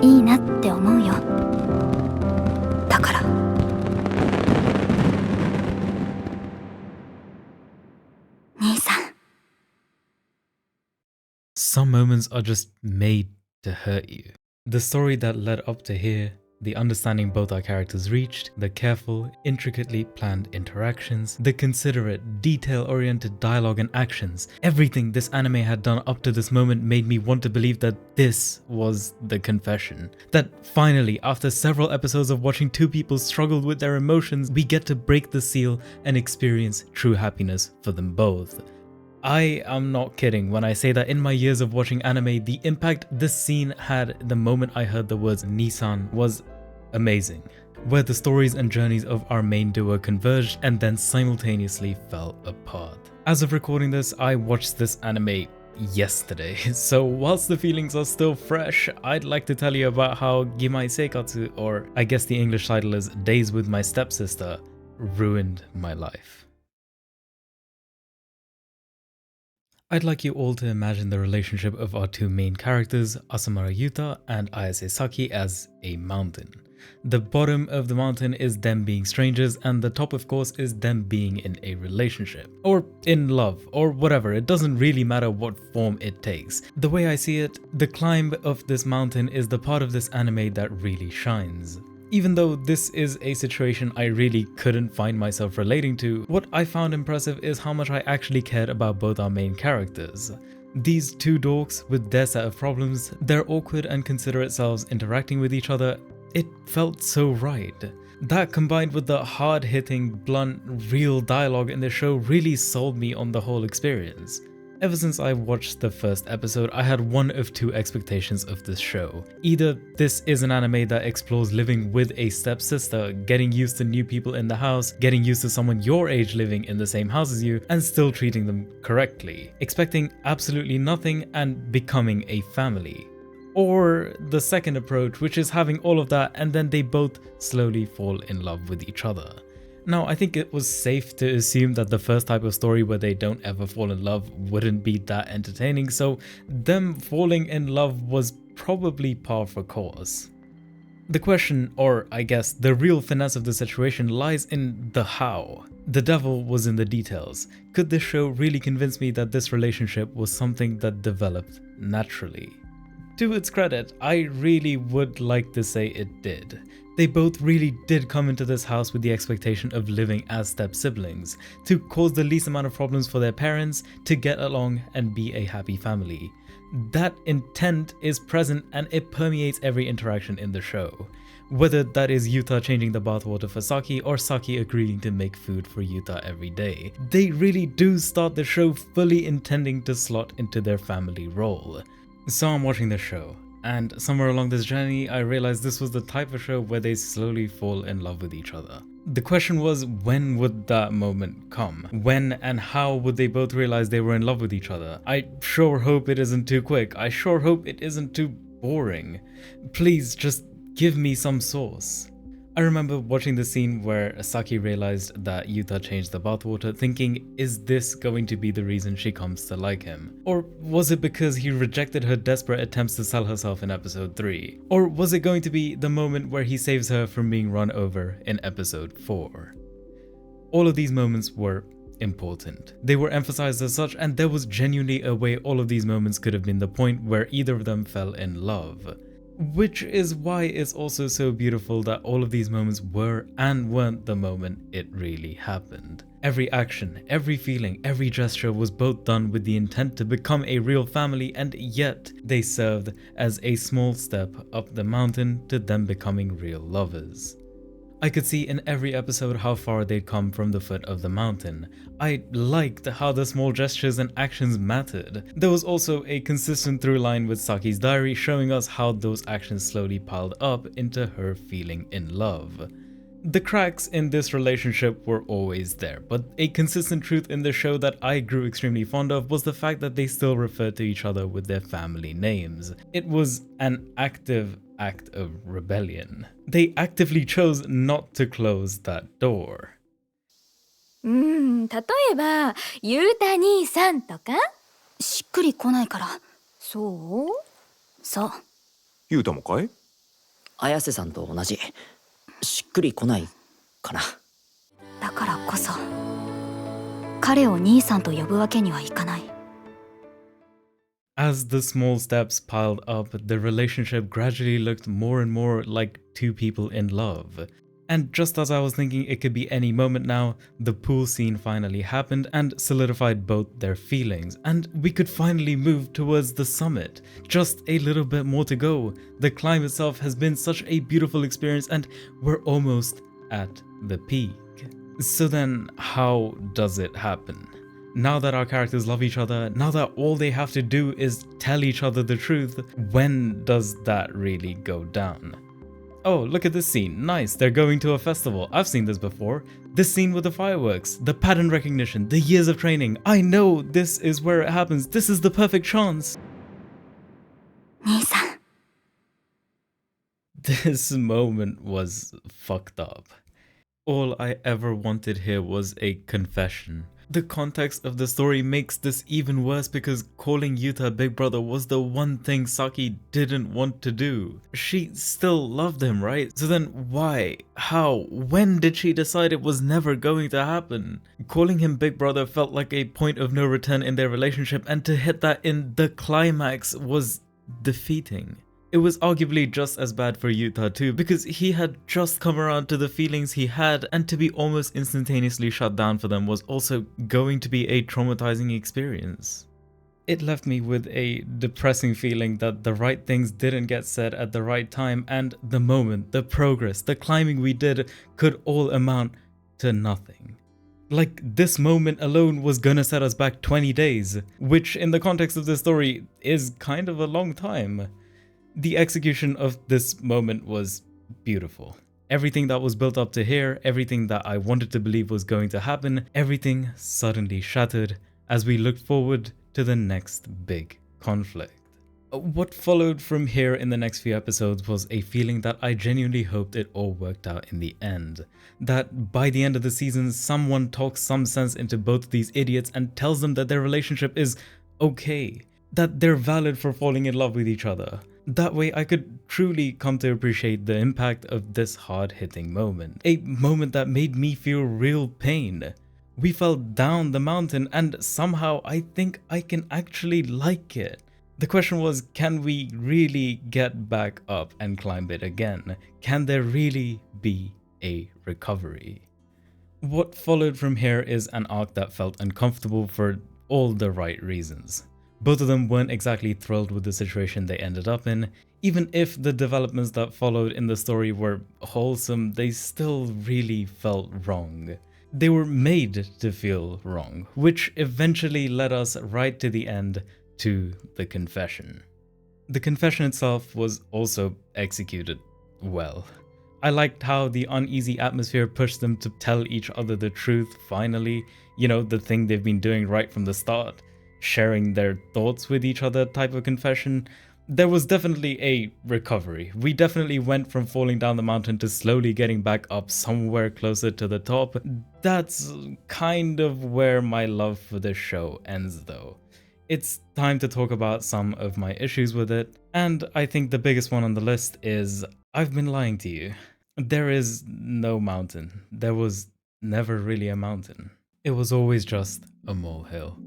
いいなって思うよ。だから兄さん。 Some moments are just made to hurt you. The story that led up to here, the understanding both our characters reached, the careful, intricately planned interactions, the considerate, detail-oriented dialogue and actions, everything this anime had done up to this moment made me want to believe that this was the confession. That finally, after several episodes of watching two people struggle with their emotions, we get to break the seal and experience true happiness for them both. I am not kidding when I say that in my years of watching anime, the impact this scene had the moment I heard the words Nissan was amazing, where the stories and journeys of our main duo converged and then simultaneously fell apart. As of recording this, I watched this anime yesterday, so whilst the feelings are still fresh, I'd like to tell you about how Gimai Seikatsu, or I guess the English title is Days with My Stepsister, ruined my life. I'd like you all to imagine the relationship of our two main characters, Asamara Yuta and Ayase Saki, as a mountain. The bottom of the mountain is them being strangers, and the top of course is them being in a relationship. Or in love, or whatever, it doesn't really matter what form it takes. The way I see it, the climb of this mountain is the part of this anime that really shines. Even though this is a situation I really couldn't find myself relating to, what I found impressive is how much I actually cared about both our main characters. These two dorks with their set of problems, their awkward and considerate selves interacting with each other, it felt so right. That combined with the hard-hitting, blunt, real dialogue in the show really sold me on the whole experience. Ever since I watched the first episode, I had one of two expectations of this show. Either this is an anime that explores living with a stepsister, getting used to new people in the house, getting used to someone your age living in the same house as you, and still treating them correctly, expecting absolutely nothing and becoming a family. Or the second approach, which is having all of that and then they both slowly fall in love with each other. Now, I think it was safe to assume that the first type of story where they don't ever fall in love wouldn't be that entertaining, so them falling in love was probably par for course. The question, or I guess the real finesse of the situation, lies in the how. The devil was in the details. Could this show really convince me that this relationship was something that developed naturally? To its credit, I really would like to say it did. They both really did come into this house with the expectation of living as step-siblings, to cause the least amount of problems for their parents, to get along and be a happy family. That intent is present and it permeates every interaction in the show. Whether that is Yuta changing the bathwater for Saki or Saki agreeing to make food for Yuta every day, they really do start the show fully intending to slot into their family role. So I'm watching this show, and somewhere along this journey I realized this was the type of show where they slowly fall in love with each other. The question was, when would that moment come? When and how would they both realize they were in love with each other? I sure hope it isn't too quick. I sure hope it isn't too boring. Please just give me some sauce. I remember watching the scene where Saki realized that Yuta changed the bathwater, thinking, is this going to be the reason she comes to like him? Or was it because he rejected her desperate attempts to sell herself in episode 3? Or was it going to be the moment where he saves her from being run over in episode 4? All of these moments were important. They were emphasized as such, and there was genuinely a way all of these moments could have been the point where either of them fell in love. Which is why it's also so beautiful that all of these moments were and weren't the moment it really happened. Every action, every feeling, every gesture was both done with the intent to become a real family, and yet they served as a small step up the mountain to them becoming real lovers. I could see in every episode how far they'd come from the foot of the mountain. I liked how the small gestures and actions mattered. There was also a consistent through line with Saki's diary showing us how those actions slowly piled up into her feeling in love. The cracks in this relationship were always there, but a consistent truth in the show that I grew extremely fond of was the fact that they still referred to each other with their family names. It was an active act of rebellion. They actively chose not to close that door. 例えばゆうた兄さんとかしっくりこないから。そうそう。ゆうたもかい？綾瀬さんと同じ。しっくりこないかな。だからこそ彼を兄さんと呼ぶわけにはいかない。 As the small steps piled up, the relationship gradually looked more and more like two people in love. And just as I was thinking it could be any moment now, the pool scene finally happened and solidified both their feelings, and we could finally move towards the summit. Just a little bit more to go. The climb itself has been such a beautiful experience and we're almost at the peak. So then, how does it happen? Now that our characters love each other, now that all they have to do is tell each other the truth, when does that really go down? Oh, look at this scene. Nice, they're going to a festival. I've seen this before. This scene with the fireworks, the pattern recognition, the years of training. I know this is where it happens. This is the perfect chance. 兄さん This moment was fucked up. All I ever wanted here was a confession. The context of the story makes this even worse because calling Yuta big brother was the one thing Saki didn't want to do. She still loved him, right? So then why? How? When did she decide it was never going to happen? Calling him big brother felt like a point of no return in their relationship, and to hit that in the climax was defeating. It was arguably just as bad for Yuta too, because he had just come around to the feelings he had, and to be almost instantaneously shut down for them was also going to be a traumatizing experience. It left me with a depressing feeling that the right things didn't get said at the right time, and the moment, the progress, the climbing we did could all amount to nothing. Like, this moment alone was gonna set us back 20 days, which in the context of this story is kind of a long time. The execution of this moment was beautiful. Everything that was built up to here, everything that I wanted to believe was going to happen, everything suddenly shattered as we looked forward to the next big conflict. What followed from here in the next few episodes was a feeling that I genuinely hoped it all worked out in the end. That by the end of the season, someone talks some sense into both of these idiots and tells them that their relationship is okay, that they're valid for falling in love with each other. That way I could truly come to appreciate the impact of this hard-hitting moment. A moment that made me feel real pain. We fell down the mountain and somehow I think I can actually like it. The question was, can we really get back up and climb it again? Can there really be a recovery? What followed from here is an arc that felt uncomfortable for all the right reasons. Both of them weren't exactly thrilled with the situation they ended up in. Even if the developments that followed in the story were wholesome, they still really felt wrong. They were made to feel wrong, which eventually led us right to the end, to the confession. The confession itself was also executed well. I liked how the uneasy atmosphere pushed them to tell each other the truth finally, you know, the thing they've been doing right from the start. Sharing their thoughts with each other type of confession. There was definitely a recovery. We definitely went from falling down the mountain to slowly getting back up somewhere closer to the top. That's kind of where my love for this show ends though. It's time to talk about some of my issues with it, and I think the biggest one on the list is I've been lying to you. There is no mountain. There was never really a mountain. It was always just a molehill.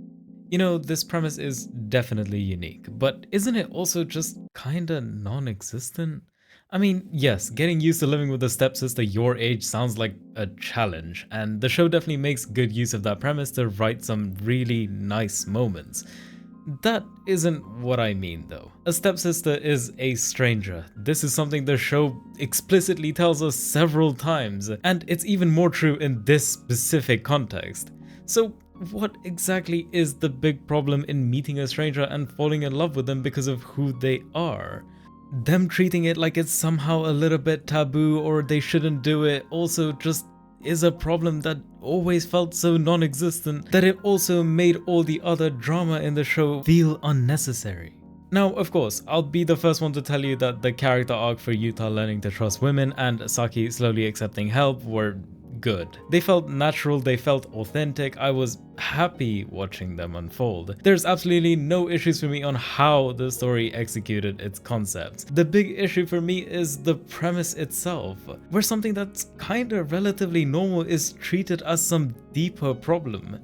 You know, this premise is definitely unique, but isn't it also just kinda non-existent? I mean, yes, getting used to living with a stepsister your age sounds like a challenge, and the show definitely makes good use of that premise to write some really nice moments. That isn't what I mean though. A stepsister is a stranger. This is something the show explicitly tells us several times, and it's even more true in this specific context. So what exactly is the big problem in meeting a stranger and falling in love with them because of who they are? Them treating it like it's somehow a little bit taboo or they shouldn't do it also just is a problem that always felt so non-existent that it also made all the other drama in the show feel unnecessary. Now, of course, I'll be the first one to tell you that the character arc for Yuta learning to trust women and Saki slowly accepting help were good. They felt natural, they felt authentic. I was happy watching them unfold. There's absolutely no issues for me on how the story executed its concepts. The big issue for me is the premise itself, where something that's kinda relatively normal is treated as some deeper problem.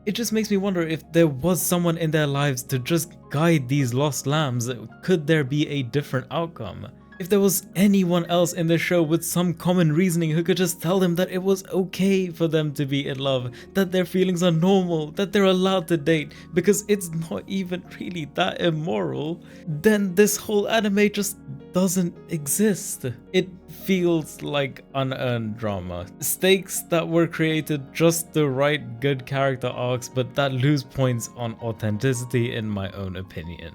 It just makes me wonder, if there was someone in their lives to just guide these lost lambs, could there be a different outcome? If there was anyone else in the show with some common reasoning who could just tell them that it was okay for them to be in love, that their feelings are normal, that they're allowed to date because it's not even really that immoral, then this whole anime just doesn't exist. It feels like unearned drama. Stakes that were created just to write good character arcs, but that lose points on authenticity in my own opinion.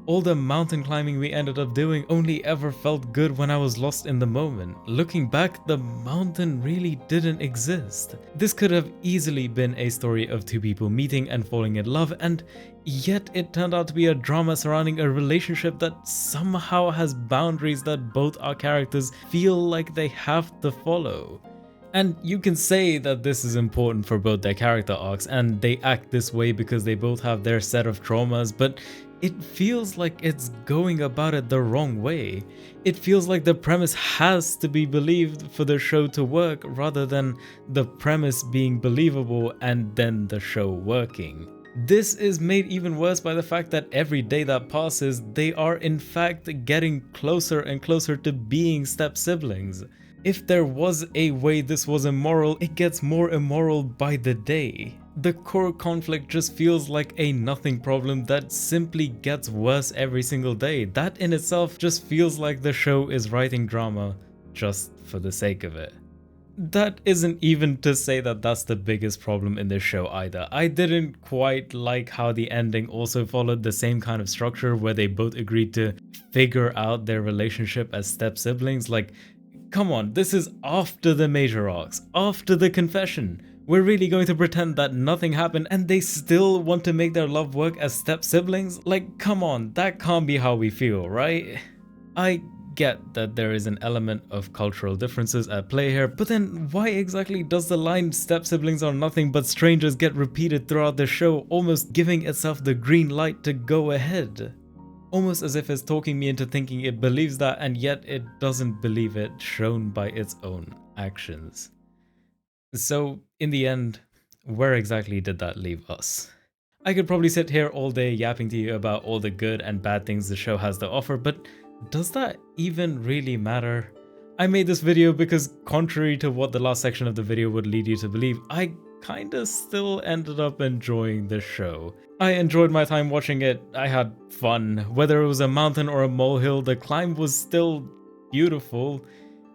All the mountain climbing we ended up doing only ever felt good when I was lost in the moment. Looking back, the mountain really didn't exist. This could have easily been a story of two people meeting and falling in love, and yet it turned out to be a drama surrounding a relationship that somehow has boundaries that both our characters feel like they have to follow. And you can say that this is important for both their character arcs, and they act this way because they both have their set of traumas, but it feels like it's going about it the wrong way. It feels like the premise has to be believed for the show to work, rather than the premise being believable and then the show working. This is made even worse by the fact that every day that passes, they are in fact getting closer and closer to being step-siblings. If there was a way this was immoral, it gets more immoral by the day. The core conflict just feels like a nothing problem that simply gets worse every single day. That in itself just feels like the show is writing drama just for the sake of it. That isn't even to say that that's the biggest problem in this show either. I didn't quite like how the ending also followed the same kind of structure, where they both agreed to figure out their relationship as step-siblings. Like, come on, this is after the major arcs, after the confession. We're really going to pretend that nothing happened and they still want to make their love work as step-siblings? Like, come on, that can't be how we feel, right? I get that there is an element of cultural differences at play here, but then why exactly does the line "step-siblings are nothing but strangers" get repeated throughout the show, almost giving itself the green light to go ahead? Almost as if it's talking me into thinking it believes that, and yet it doesn't believe it, shown by its own actions. So, in the end, where exactly did that leave us? I could probably sit here all day yapping to you about all the good and bad things the show has to offer, but does that even really matter? I made this video because, contrary to what the last section of the video would lead you to believe, I kinda still ended up enjoying the show. I enjoyed my time watching it. I had fun. Whether it was a mountain or a molehill, the climb was still beautiful.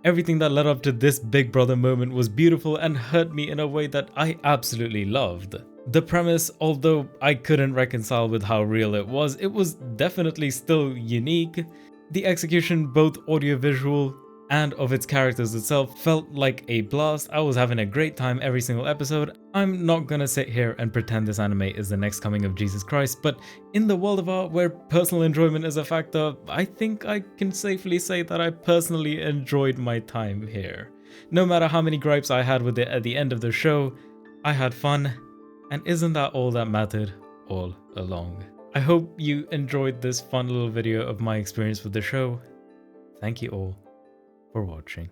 Everything that led up to this Big Brother moment was beautiful and hurt me in a way that I absolutely loved. The premise, although I couldn't reconcile with how real it was definitely still unique. The execution, both audiovisual and of its characters itself, felt like a blast. I was having a great time every single episode. I'm not gonna sit here and pretend this anime is the next coming of Jesus Christ, but in the world of art where personal enjoyment is a factor, I think I can safely say that I personally enjoyed my time here. No matter how many gripes I had with it at the end of the show, I had fun, and isn't that all that mattered all along? I hope you enjoyed this fun little video of my experience with the show. Thank you all for watching.